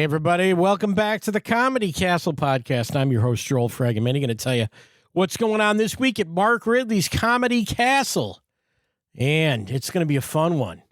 Hey, everybody. Welcome back to the Comedy Castle podcast. I'm your host, Joel Fraggam. I'm going to tell you what's going on this week at Mark Ridley's Comedy Castle. And it's going to be a fun one.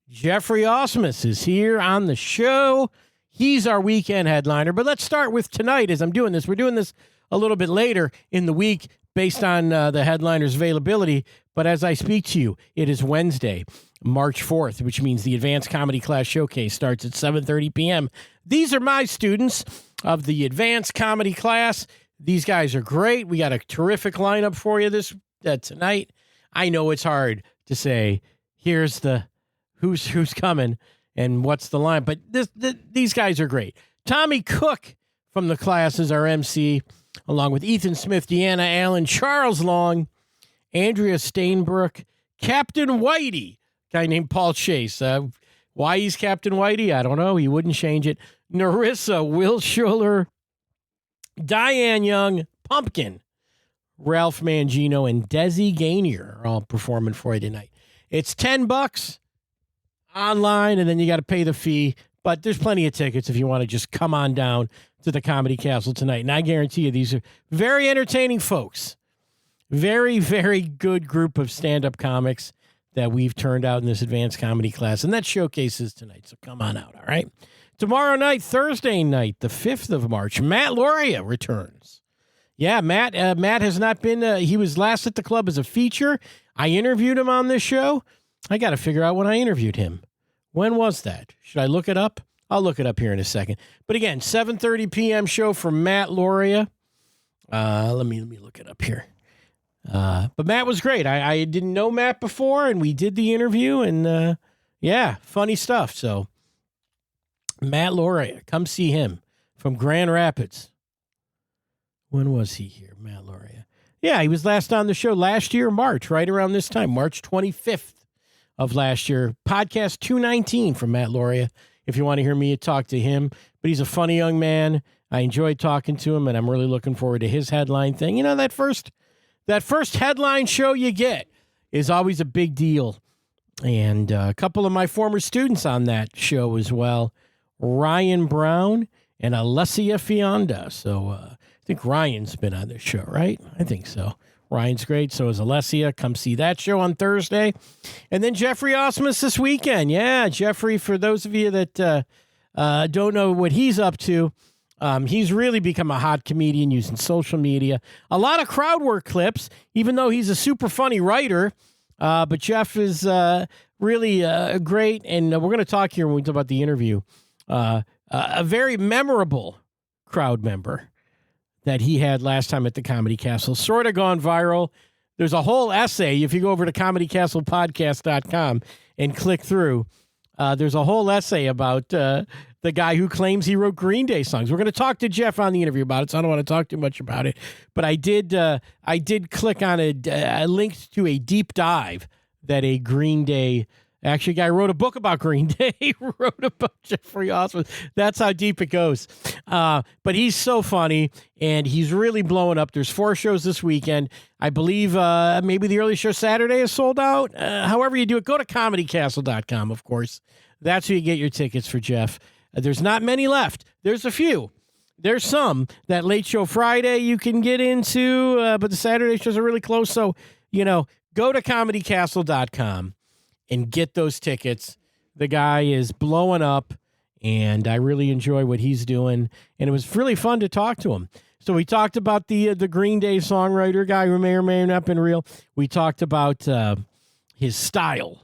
Geoffrey Asmus is here on the show. He's our weekend headliner. But let's start with tonight as I'm doing this. We're doing this a little bit later in the week based on the headliner's availability. But as I speak to you, it is Wednesday, March 4th, which means the Advanced Comedy Class Showcase starts at 7:30 p.m. These are my students of the Advanced Comedy Class. These guys are great. We got a terrific lineup for you this tonight. I know it's hard to say, here's the who's coming and what's the line, but these guys are great. Tommy Cook from the class is our MC, along with Ethan Smith, Deanna Allen, Charles Long, Andrea Stainbrook, Captain Whitey, guy named Paul Chase. Why he's Captain Whitey, I don't know. He wouldn't change it. Narissa, Will Schuller, Diane Young, Pumpkin, Ralph Mangino, and Desi Gainier are all performing for you tonight. It's $10 online, and then you got to pay the fee. But there's plenty of tickets if you want to just come on down to the Comedy Castle tonight. And I guarantee you these are very entertaining folks. Very, very good group of stand-up comics that we've turned out in this advanced comedy class. And that showcases tonight, so come on out, all right? Tomorrow night, Thursday night, the 5th of March, Matt Loria returns. Yeah, Matt has not been, he was last at the club as a feature. I interviewed him on this show. I got to figure out when I interviewed him. When was that? Should I look it up? I'll look it up here in a second. But again, 7:30 p.m. show for Matt Loria. Let me look it up here. But Matt was great. I didn't know Matt before, and we did the interview, and yeah, funny stuff. So Matt Loria, come see him from Grand Rapids. When was he here, Matt Loria? Yeah, he was last on the show last year, March, right around this time, March 25th of last year. Podcast 219 from Matt Loria, if you want to hear me talk to him. But he's a funny young man. I enjoyed talking to him, and I'm really looking forward to his headline thing. You know, that first headline show you get is always a big deal. And a couple of my former students on that show as well, Ryan Brown and Alessia Fionda. So I think Ryan's been on this show, right? I think so. Ryan's great. So is Alessia. Come see that show on Thursday. And then Geoffrey Asmus this weekend. Yeah, Geoffrey, for those of you that don't know what he's up to, he's really become a hot comedian using social media. A lot of crowd work clips, even though he's a super funny writer. But Jeff is really great. And we're going to talk here when we talk about the interview. A very memorable crowd member that he had last time at the Comedy Castle. Sort of gone viral. There's a whole essay. If you go over to comedycastlepodcast.com and click through, there's a whole essay about the guy who claims he wrote Green Day songs. We're going to talk to Jeff on the interview about it, so I don't want to talk too much about it. But I did click on a link to a deep dive that a Green Day actually guy wrote a book about Green Day. He wrote about Geoffrey Asmus. That's how deep it goes. But he's so funny, and he's really blowing up. There's 4 shows this weekend. I believe maybe the early show Saturday is sold out. However you do it, go to comedycastle.com, of course. That's where you get your tickets for Jeff. There's not many left. There's a few. There's some. That late show Friday you can get into, but the Saturday shows are really close. So, go to comedycastle.com and get those tickets. The guy is blowing up, and I really enjoy what he's doing. And it was really fun to talk to him. So we talked about the Green Day songwriter guy who may or may not have been real. We talked about his style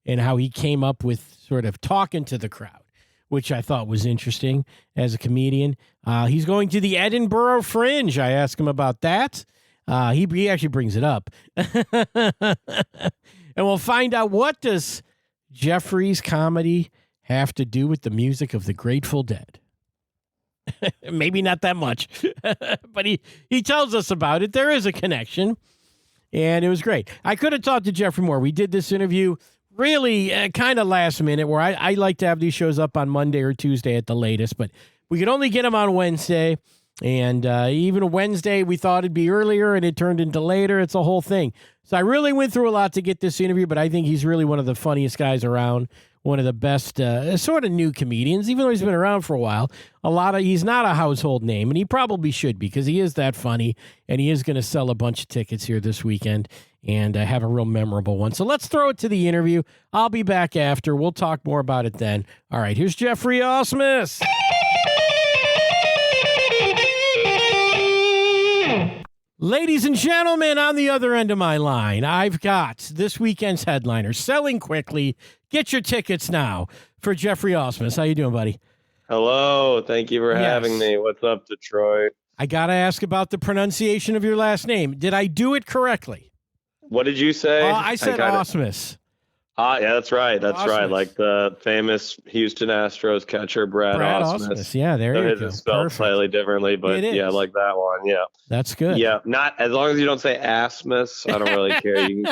and how he came up with sort of talking to the crowd, which I thought was interesting as a comedian. He's going to the Edinburgh Fringe. I asked him about that. He actually brings it up. And we'll find out, what does Geoffrey's comedy have to do with the music of the Grateful Dead? Maybe not that much, but he tells us about it. There is a connection, and it was great. I could have talked to Geoffrey more. We did this interview really kind of last minute, where I like to have these shows up on Monday or Tuesday at the latest, but we could only get them on Wednesday. And even a Wednesday, we thought it'd be earlier, and it turned into later. It's a whole thing. So I really went through a lot to get this interview, but I think he's really one of the funniest guys around. one of the best sort of new comedians, even though he's been around for a while. He's not a household name, and he probably should be because he is that funny, and he is going to sell a bunch of tickets here this weekend and have a real memorable one. So let's throw it to the interview. I'll be back after. We'll talk more about it then. All right, here's Geoffrey Asmus. Ladies and gentlemen, on the other end of my line, I've got this weekend's headliner selling quickly. Get your tickets now for Geoffrey Asmus. How you doing, buddy? Hello. Thank you for having me. What's up, Detroit? I got to ask about the pronunciation of your last name. Did I do it correctly? What did you say? I said Asmus. Yeah, that's right. That's right. Like the famous Houston Astros catcher, Brad Asmus. Yeah, there you go. It's spelled slightly differently, but yeah, I like that one. Yeah. That's good. Yeah. Not as long as you don't say Asmus, I don't really care. You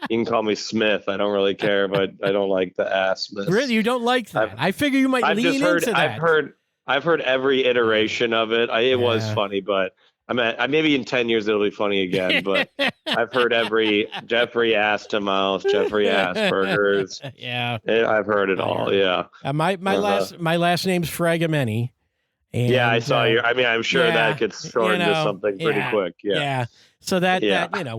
can call me Smith. I don't really care, but I don't like the Asmus. Really? You don't like that? I figure you might lean into that. I've heard every iteration of it. It was funny, but maybe in 10 years it'll be funny again, but I've heard every Geoffrey Ass-to-Mouth, Geoffrey Asperger's. Yeah. I've heard it all, yeah. My last name's Fragamenti. Yeah, I saw you. I'm sure that gets shortened to something pretty quick. Yeah. Yeah. So that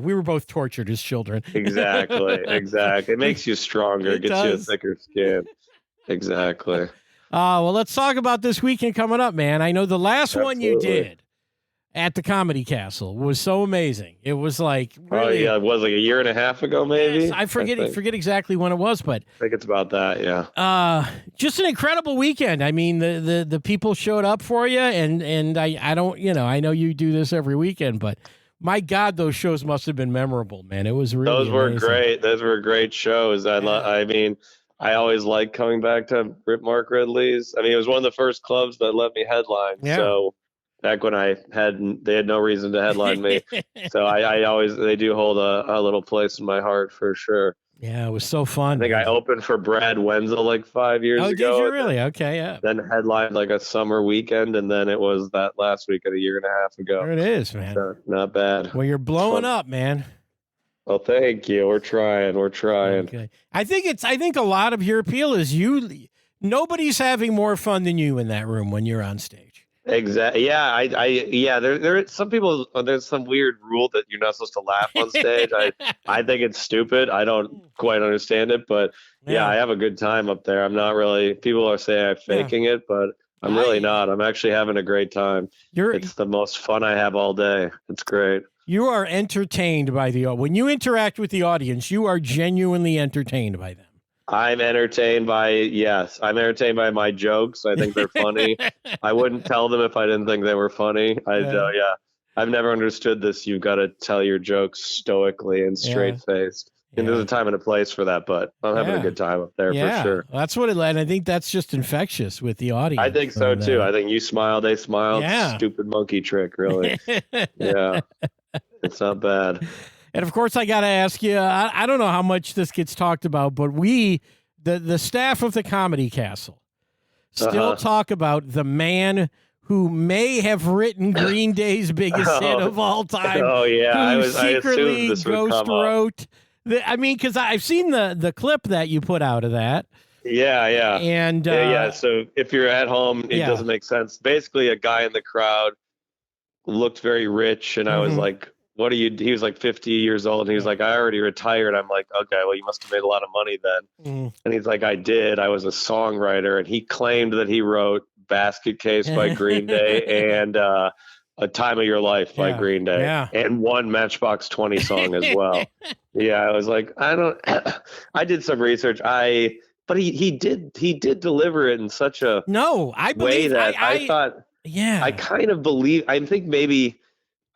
we were both tortured as children. Exactly. It makes you stronger, It gets does. you a thicker skin. Exactly. Well, let's talk about this weekend coming up, man. I know the last one you did at the Comedy Castle was so amazing. It was like really, it was like a year and a half ago, maybe. Yes, I forget exactly when it was, but I think it's about that. Yeah. Just an incredible weekend. I mean, the people showed up for you, and I don't, I know you do this every weekend, but my God, those shows must have been memorable, man. It was really those were amazing. great. Those were great shows. I always liked coming back to Mark Ridley's. It was one of the first clubs that let me headline. Yeah. So back when they had no reason to headline me. So they do hold a little place in my heart for sure. Yeah, it was so fun. I think I opened for Brad Wenzel like 5 years ago. Oh, did you really? Okay, yeah. Then headlined like a summer weekend, and then it was that last weekend a year and a half ago. There it is, man. So, not bad. Well, you're blowing up, man. Well, thank you. We're trying. Okay. I think a lot of your appeal is nobody's having more fun than you in that room when you're on stage. Exactly. Yeah. There some people. There's some weird rule that you're not supposed to laugh on stage. I think it's stupid. I don't quite understand it, but yeah, I have a good time up there. I'm not really. People are saying I'm faking it, but I'm really not. I'm actually having a great time. It's the most fun I have all day. It's great. You are entertained by when you interact with the audience. You are genuinely entertained by them. I'm entertained by my jokes. I think they're funny. I wouldn't tell them if I didn't think they were funny. I've never understood this. You've got to tell your jokes stoically and straight faced. And there's a time and a place for that, but I'm having a good time up there for sure. That's what and I think that's just infectious with the audience. I think so too. I think you smile, they smile. Yeah. Stupid monkey trick, really. Yeah. It's not bad. And of course, I got to ask you, I don't know how much this gets talked about, but the staff of the Comedy Castle still talk about the man who may have written Green Day's biggest hit of all time. Oh, yeah. Who I secretly assumed this would ghost wrote. Because I've seen the clip that you put out of that. Yeah. And So if you're at home, it doesn't make sense. Basically, a guy in the crowd looked very rich, and I was like, what are you? He was like 50 years old, and he was like, I already retired. I'm like, okay, well, you must have made a lot of money then. And he's like, I did. I was a songwriter. And he claimed that he wrote Basket Case by Green Day and A Time of Your Life by Green Day and one Matchbox 20 song as well. I was like, I did some research. But he did deliver it in such a way that I thought, I kind of believe, I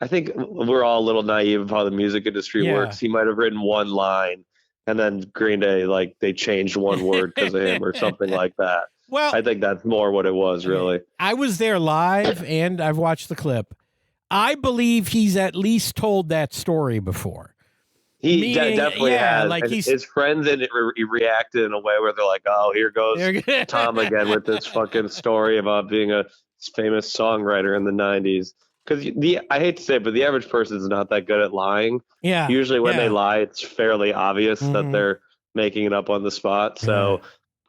think we're all a little naive of how the music industry works. He might have written one line, and then Green Day, like, they changed one word because of him or something like that. Well, I think that's more what it was, really. I was there live, and I've watched the clip. I believe he's at least told that story before. He definitely has. Like his friends reacted in a way where they're like, oh, here goes Tom again with this fucking story about being a famous songwriter in the 90s. Because I hate to say it, but the average person is not that good at lying. Yeah. Usually when they lie, it's fairly obvious that they're making it up on the spot. So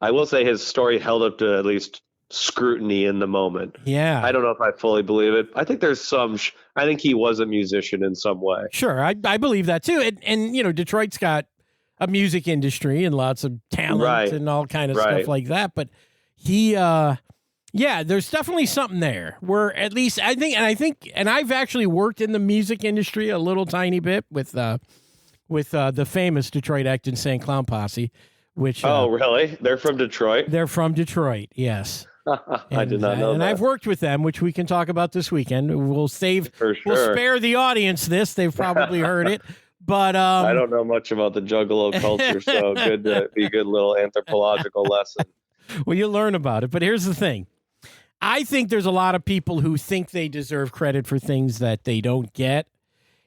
I will say his story held up to at least scrutiny in the moment. Yeah. I don't know if I fully believe it. I think there's some. I think he was a musician in some way. Sure, I believe that too. And you know, Detroit's got a music industry and lots of talent and all kind of stuff like that. But he, yeah, there's definitely something there. Where at least I think, and I've actually worked in the music industry a little tiny bit with the famous Detroit Acton St. Clown Posse. Which? Oh, really? They're from Detroit. They're from Detroit. Yes. I did not know that. And I've worked with them, which we can talk about this weekend. We'll save. For sure. We'll spare the audience this. They've probably heard it. But I don't know much about the Juggalo culture, so good to be a good little anthropological lesson. Well, you learn about it. But here's the thing. I think there's a lot of people who think they deserve credit for things that they don't get.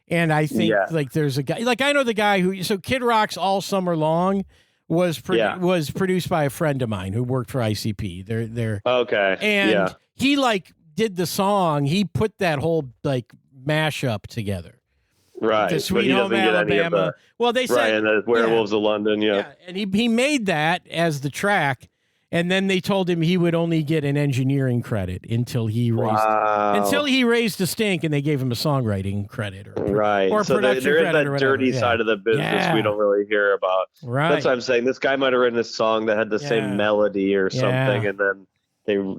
And I think like there's a guy, like I know the guy who, so Kid Rock's All Summer Long was produced by a friend of mine who worked for ICP. They're okay. And he like did the song. He put that whole like mashup together. Right. The Sweet Home Alabama. Well, they said and the Werewolves of London. Yeah. And he made that as the track. And then they told him he would only get an engineering credit until he raised a stink, and they gave him a songwriting credit or so production there is credit that dirty side of the business we don't really hear about. Right. That's what I'm saying. This guy might have written a song that had the same melody or something, and then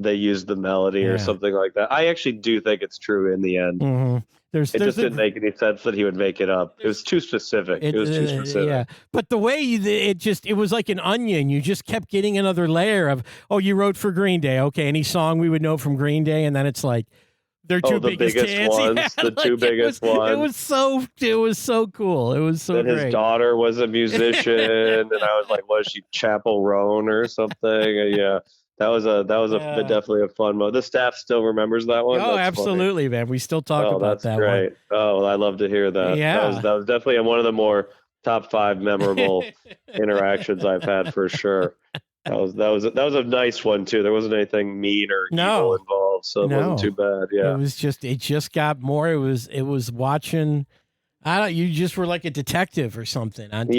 they used the melody or something like that. I actually do think it's true in the end. Mm-hmm. It just didn't make any sense that he would make it up. It was too specific. It was too specific. Yeah, but the way it was like an onion. You just kept getting another layer of, oh, you wrote for Green Day. Okay, any song we would know from Green Day, and then it's like their two biggest hits. Ones, the two biggest ones. It was so cool. It was so great. And his daughter was a musician, and I was like, was she Chapel Roan or something? Yeah. That was definitely a fun mode. The staff still remembers that one. Oh, that's absolutely, funny. Man. We still talk about that. That's great. One. Oh, well, I love to hear that. Yeah. That was definitely one of the more top 5 memorable interactions I've had for sure. That was a nice one too. There wasn't anything mean or evil involved, so it wasn't too bad. Yeah. It just got more. It was watching. You just were like a detective or something. On top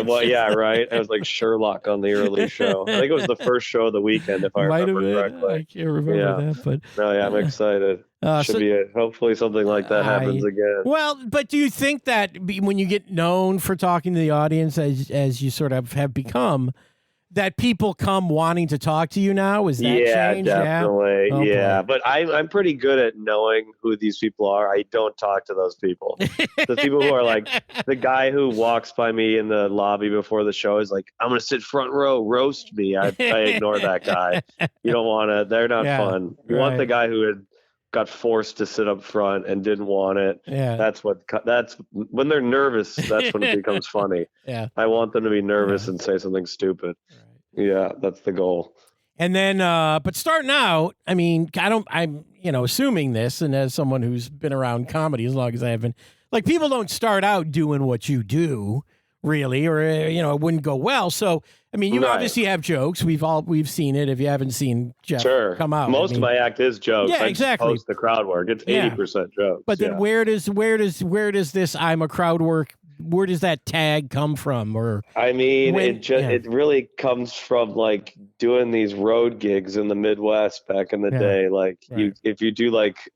well, right. I was like Sherlock on the early show. I think it was the first show of the weekend, if I remember correctly. I can't remember that, but I'm excited. Should be hopefully something like that happens again. Well, but do you think that when you get known for talking to the audience, as you sort of have become, that people come wanting to talk to you now? Is that changed? Definitely. Yeah. But I'm pretty good at knowing who these people are. I don't talk to those people. The people who are like the guy who walks by me in the lobby before the show is like, I'm going to sit front row, roast me. I ignore that guy. You don't want to, they're not fun. You want the guy who had got forced to sit up front and didn't want it. Yeah. That's when they're nervous. That's when it becomes funny. Yeah. I want them to be nervous and say something stupid. Right. Yeah, that's the goal. And then, but starting out, I mean, I'm assuming this, and as someone who's been around comedy as long as I have been, like people don't start out doing what you do, really, or it wouldn't go well. So, I mean, you obviously have jokes. We've seen it. If you haven't seen Jeff come out, most of my act is jokes. Yeah, exactly. Post the crowd work. It's 80% jokes. But then where does this I'm a crowd work? Where does that tag come from? Or I mean, it really comes from like doing these road gigs in the Midwest back in the day. Like if you do like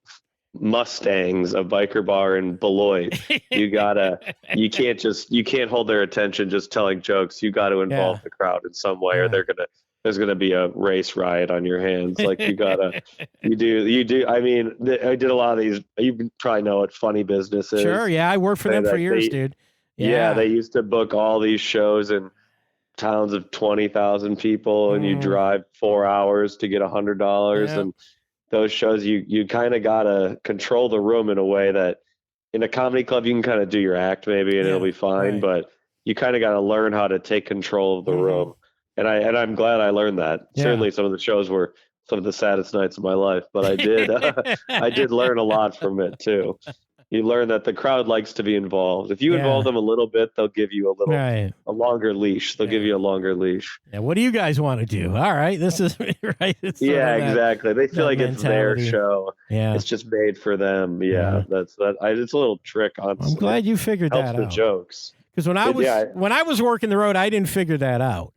Mustangs, a biker bar in Beloit, you can't hold their attention just telling jokes. You got to involve the crowd in some way, or there's gonna be a race riot on your hands. Like you do. I mean, I did a lot of these. You probably know what Funny Business is. Sure, yeah, I worked for them for years, dude. Yeah, they used to book all these shows in towns of 20,000 people, and you drive 4 hours to get $100. And those shows, you kind of gotta control the room in a way that in a comedy club you can kind of do your act maybe and it'll be fine, but you kind of got to learn how to take control of the room. And I'm glad I learned that. Certainly, some of the shows were some of the saddest nights of my life, but I did learn a lot from it too. You learn that the crowd likes to be involved. If you involve them a little bit, they'll give you a longer leash. They'll give you a longer leash. Yeah. What do you guys want to do? All right. This is right. It's exactly. They feel like it's their show. Yeah. It's just made for them. Yeah. That's that. It's a little trick on. I'm glad you figured that out. The jokes. Because when I was working the road, I didn't figure that out.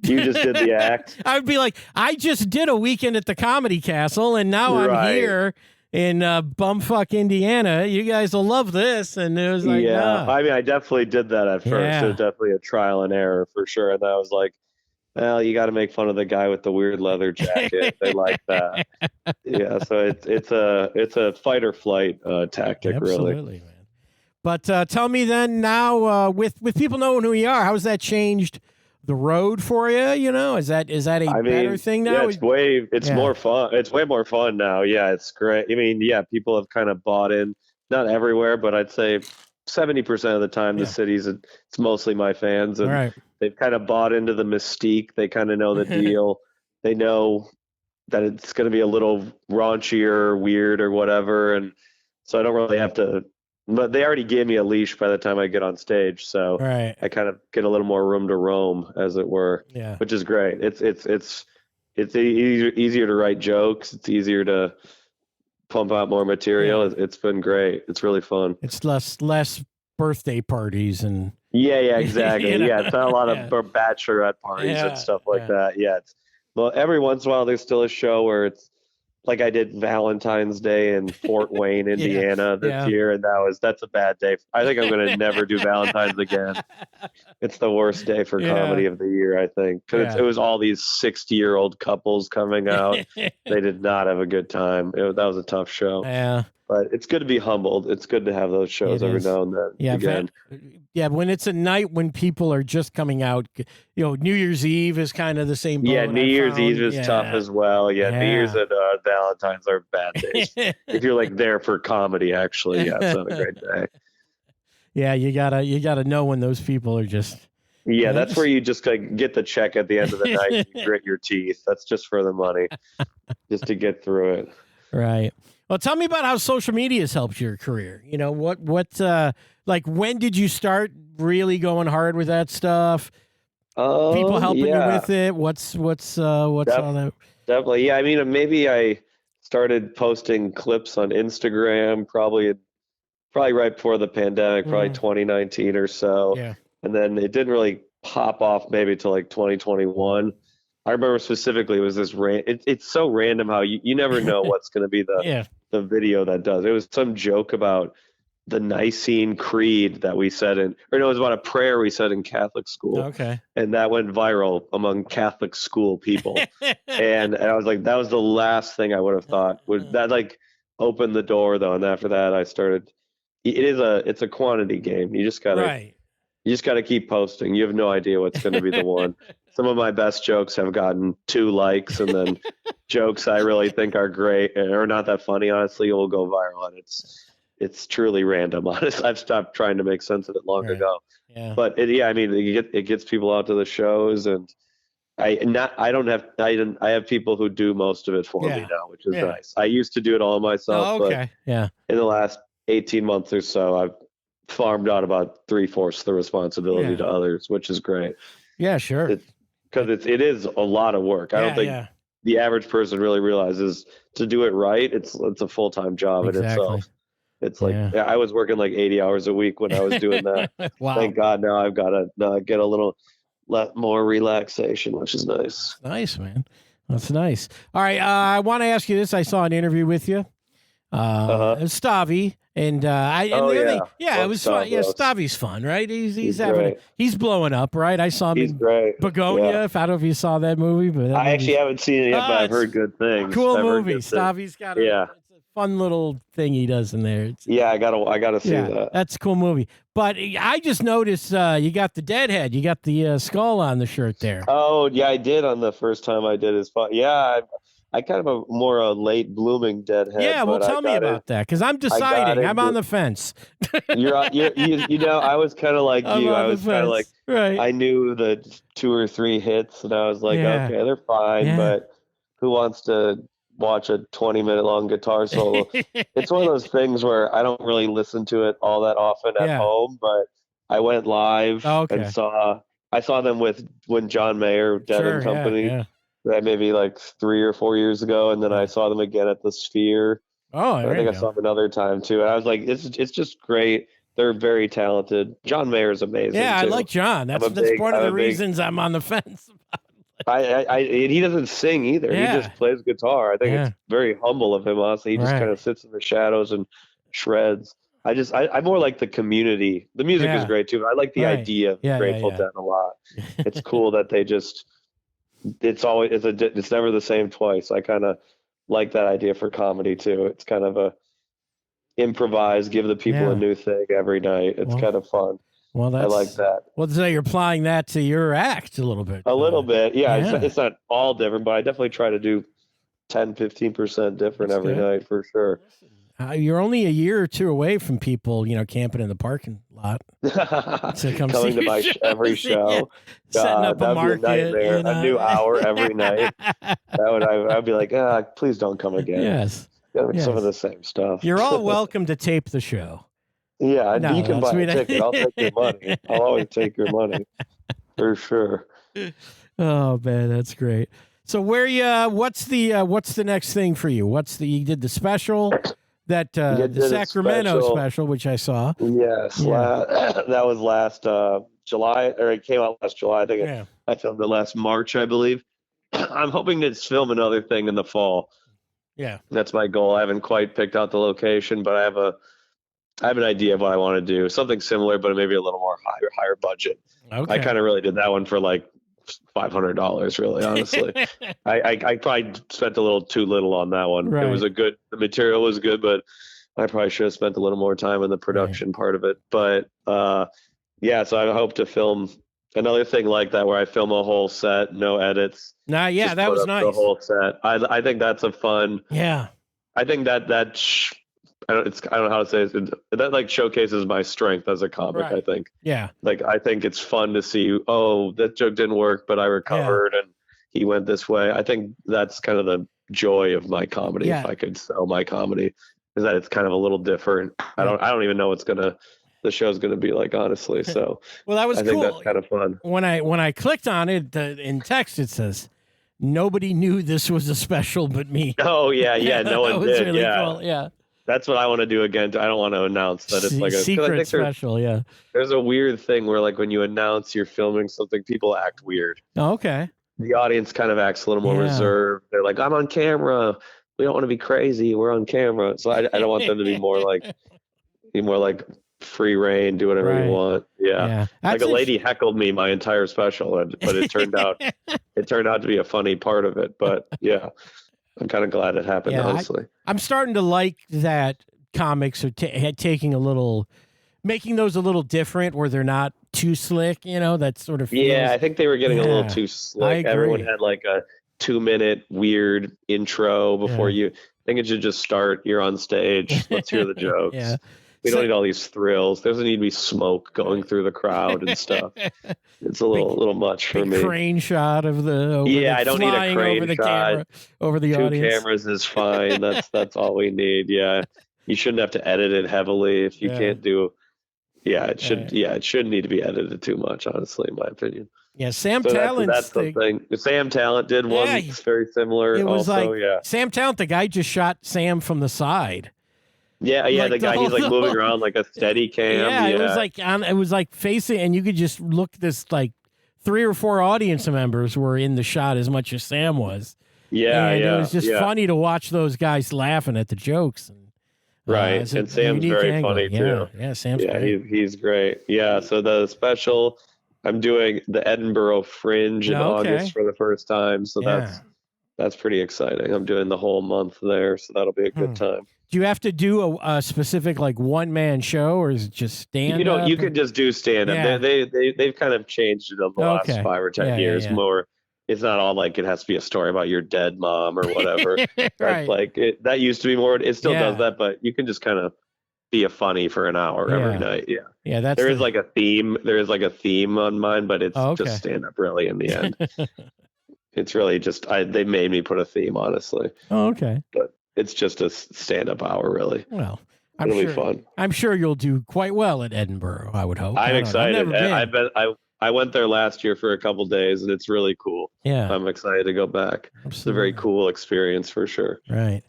You just did the act. I would be like, I just did a weekend at the Comedy Castle, and now I'm here in bumfuck Indiana. You guys will love this. And it was like, nah. I mean, I definitely did that at first. It was definitely a trial and error for sure. And I was like, well, you got to make fun of the guy with the weird leather jacket. They like that. Yeah, so it's a fight or flight tactic, Absolutely, man. But tell me then now, with people knowing who you are, how's that changed the road for you? You know, is that a better thing now? Yeah, it's more fun. It's way more fun now. Yeah, it's great. I mean, yeah, people have kind of bought in, not everywhere, but I'd say 70% of the time the cities, it's mostly my fans, and they've kind of bought into the mystique. They kind of know the deal. They know that it's going to be a little raunchier, weird, or whatever, and so I don't really have to. But they already gave me a leash by the time I get on stage, so I kind of get a little more room to roam, as it were. Yeah, which is great. It's easier to write jokes. It's easier to pump out more material. It's been great. It's really fun. It's less birthday parties and exactly. It's not a lot of bachelorette parties and stuff like that. Well, every once in a while there's still a show where it's like I did Valentine's Day in Fort Wayne, Indiana this year, and that's a bad day. I think I'm going to never do Valentine's again. It's the worst day for comedy of the year, I think, because it was all these 60-year-old couples coming out. They did not have a good time. That was a tough show. Yeah. But it's good to be humbled. It's good to have those shows every now and then. Yeah, again. When it's a night when people are just coming out, New Year's Eve is kind of the same boat. Yeah, New Year's Eve is tough as well. Yeah, New Year's and Valentine's are bad days. If you're like there for comedy, actually, it's not a great day. Yeah, you gotta know when those people are just. Yeah, that's where you just like get the check at the end of the night and you grit your teeth. That's just for the money, just to get through it. Right. Well, tell me about how social media has helped your career. Like when did you start really going hard with that stuff? People helping you with it. What's all that? Definitely. Yeah. I mean, maybe I started posting clips on Instagram probably right before the pandemic, probably 2019 or so. Yeah. And then it didn't really pop off maybe till like 2021. I remember specifically it was this it's so random how you never know what's going to be the video that does. It was some joke about the Nicene Creed that we said it was about a prayer we said in Catholic school. Okay. And that went viral among Catholic school people. and I was like, that was the last thing I would have thought. Would that like open the door though? And after that I started, it's a quantity game. You just gotta keep posting. You have no idea what's going to be the one. Some of my best jokes have gotten 2 likes, and then jokes I really think are great or not that funny, honestly, will go viral. And it's truly random. Honestly, I've stopped trying to make sense of it long ago. Yeah. But it gets people out to the shows, and I have people who do most of it for me now, which is nice. I used to do it all myself. But in the last 18 months or so, I've farmed out about 3/4 the responsibility to others, which is great. Yeah, sure. Because it is a lot of work. I don't think the average person really realizes to do it right. It's a full-time job in itself. It's like I was working like 80 hours a week when I was doing that. Wow. Thank God now I've got to get a little more relaxation, which is nice. Nice, man. That's nice. All right, I want to ask you this. I saw an interview with you. Stavi. And it was fun. Yeah, Stavi's fun, right? He's blowing up, right? I saw him in Begonia. I don't know if you saw that movie, but I actually haven't seen it yet, but I've heard good things. Cool movie. Stavi's got it's a fun little thing he does in there. I gotta see that. That's a cool movie. But I just noticed you got the dead head. You got the skull on the shirt there. Oh yeah, I did on the first time I did his fun. Yeah. I kind of a late blooming deadhead. Yeah, well, tell me about that because I'm deciding. I'm on the fence. I was kind of like you. I was kind of like, I knew the 2 or 3 hits, and I was like, okay, they're fine, but who wants to watch a 20-minute long guitar solo? It's one of those things where I don't really listen to it all that often at home, but I went live and I saw them when John Mayer, Dead and Company. That maybe like 3 or 4 years ago, and then I saw them again at the Sphere. Oh, I think I saw them another time too. And I was like, it's just great. They're very talented. John Mayer is amazing. Yeah, I like John. That's one of the reasons I'm on the fence. He doesn't sing either. Yeah. He just plays guitar. I think it's very humble of him, honestly. He just kind of sits in the shadows and shreds. I more like the community. The music is great too. I like the idea of Grateful Dead a lot. It's cool that they just, it's never the same twice. I kind of like that idea for comedy too. It's kind of a improvise, give the people a new thing every night. It's kind of fun. Well, I like that. Well, so you're applying that to your act a little bit. A little bit, yeah. It's not all different, but I definitely try to do 10, 15% different every night for sure. You're only a year or two away from people, camping in the parking lot. To come coming to my every show. Setting up a market. A new hour every night. I'd be like, please don't come again. Yes. Some of the same stuff. You're all welcome to tape the show. Yeah, you can buy a ticket. I'll take your money. I'll always take your money for sure. Oh man, that's great. So what's the next thing for you? You did the special, that the Sacramento special, which I saw. Yes, that was last July, or it came out last July. I think I filmed it last March, I believe. I'm hoping to film another thing in the fall. Yeah, that's my goal. I haven't quite picked out the location, but I have an idea of what I want to do. Something similar, but maybe a little more higher budget. Okay. I kind of really did that one for like $500, really, honestly. I probably spent a little too little on that one. Right. The material was good, but I probably should have spent a little more time in the production part of it. But so I hope to film another thing like that where I film a whole set, no edits. That was nice. The whole set. I think that's a fun. Yeah. I think that I don't know how to say it. That like showcases my strength as a comic. Right. I think. Yeah. Like I think it's fun to see. Oh, that joke didn't work, but I recovered, and he went this way. I think that's kind of the joy of my comedy. Yeah. If I could sell my comedy, is that it's kind of a little different. I don't even know what's the show's gonna be like, honestly. So well, that was I cool. think that's kind of fun. When I clicked on it in text, it says, "Nobody knew this was a special but me." Oh yeah, no one did. Really cool. Yeah. That's what I want to do again. I don't want to announce that it's like a secret special. Yeah. There's a weird thing where like when you announce you're filming something, people act weird. Oh, okay. The audience kind of acts a little more reserved. They're like, I'm on camera. We don't want to be crazy. We're on camera. So I don't want them to be more like free reign, do whatever you want. Yeah. Like a lady heckled me my entire special, but it turned out to be a funny part of it. But yeah. I'm kind of glad it happened, honestly. I'm starting to like that comics are making those a little different, where they're not too slick, that sort of feels. Yeah, I think they were getting a little too slick. Everyone had like a 2-minute weird intro before you. I think it should just start. You're on stage. Let's hear the jokes. We don't need all these thrills. There doesn't need to be smoke going through the crowd and stuff. It's a little much for me. Crane shot of the I don't need a crane over the shot. Camera, over the audience. 2 cameras is fine. That's all we need. Yeah, you shouldn't have to edit it heavily if you can't do. Yeah, it should. Yeah, it shouldn't need to be edited too much, honestly, in my opinion. Yeah, Sam Talent. That's the thing. Sam Talent did one that's very similar. It was also, Sam Talent. The guy just shot Sam from the side. Yeah, like the guy he's like moving around like a steady cam. Yeah, it was like facing, and you could just look this like 3 or 4 audience members were in the shot as much as Sam was. Yeah, and it was just funny to watch those guys laughing at the jokes. And, right, and Sam's very funny too. Yeah, Sam's great. He's great. Yeah, so the special, I'm doing the Edinburgh Fringe in August for the first time, so that's pretty exciting. I'm doing the whole month there, so that'll be a good time. Do you have to do a specific like one-man show, or is it just stand up? You could just do stand up. Yeah. They've kind of changed it over the last 5 or 10 years. More, it's not all like it has to be a story about your dead mom or whatever. Right. Like that used to be more. It still does that, but you can just kind of be a funny for an hour every night. Yeah. Yeah. There is like a theme. There is like a theme on mine, but it's just stand up really in the end. It's really just they made me put a theme, honestly. Oh, okay. But it's just a stand-up hour, really. Well, it'll be fun. I'm sure you'll do quite well at Edinburgh, I would hope. I'm excited. I went there last year for a couple days, and it's really cool. Yeah. I'm excited to go back. Absolutely. It's a very cool experience for sure. Right.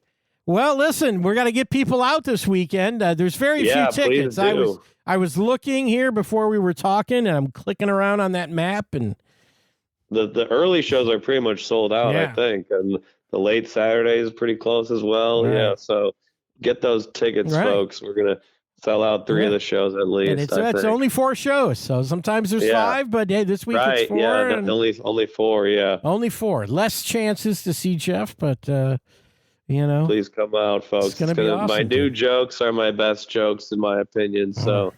Well, listen, we're going to get people out this weekend. There's very few tickets. I was looking here before we were talking, and I'm clicking around on that map, and the early shows are pretty much sold out, I think, and the late Saturday is pretty close as well. Right. Yeah, so get those tickets, folks. We're gonna sell out 3 of the shows at least. And it's only 4 shows, so sometimes there's 5, but hey, this week it's 4. Yeah, only 4. Yeah, only 4. Less chances to see Jeff, but please come out, folks. It's gonna be awesome. My new jokes are my best jokes, in my opinion. So.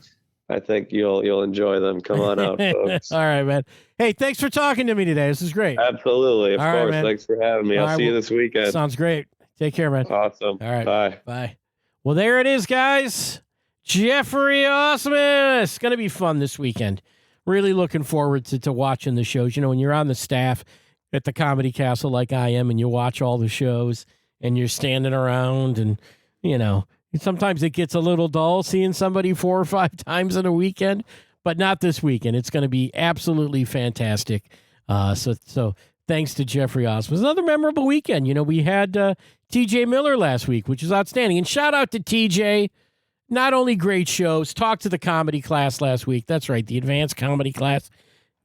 I think you'll enjoy them. Come on out, folks. All right, man. Hey, thanks for talking to me today. This is great. Absolutely. Of course. Right, thanks for having me. I'll see you this weekend. Sounds great. Take care, man. Awesome. All right. Bye. Bye. Well, there it is, guys. Geoffrey Asmus. Going to be fun this weekend. Really looking forward to watching the shows. When you're on the staff at the Comedy Castle like I am and you watch all the shows and you're standing around and, sometimes it gets a little dull seeing somebody 4 or 5 times in a weekend, but not this weekend. It's going to be absolutely fantastic. So thanks to Geoffrey Asmus. Another memorable weekend. We had TJ Miller last week, which is outstanding. And shout out to TJ. Not only great shows, talked to the comedy class last week. That's right, the advanced comedy class. It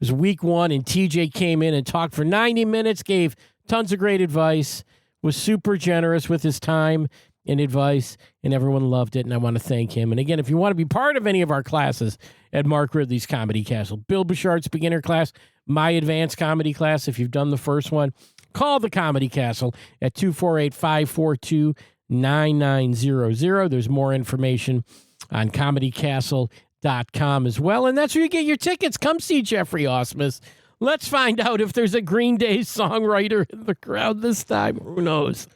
was week 1, and TJ came in and talked for 90 minutes, gave tons of great advice, was super generous with his time and advice, and everyone loved it, and I want to thank him. And again, if you want to be part of any of our classes at Mark Ridley's Comedy Castle, Bill Bouchard's beginner class, my advanced comedy class, if you've done the first one, call the Comedy Castle at 248-542-9900. There's more information on comedycastle.com as well, and that's where you get your tickets. Come see Geoffrey Asmus. Let's find out if there's a Green Day songwriter in the crowd this time. Who knows?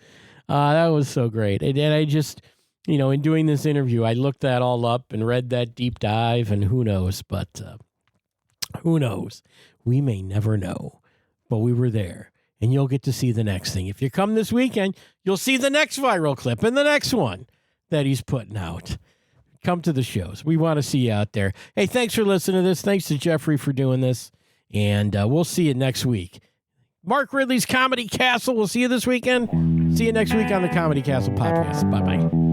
That was so great. And I just, in doing this interview, I looked that all up and read that deep dive, and who knows? But who knows? We may never know. But we were there, and you'll get to see the next thing. If you come this weekend, you'll see the next viral clip and the next one that he's putting out. Come to the shows. We want to see you out there. Hey, thanks for listening to this. Thanks to Geoffrey for doing this, and we'll see you next week. Mark Ridley's Comedy Castle. We'll see you this weekend. See you next week on the Comedy Castle podcast. Bye-bye.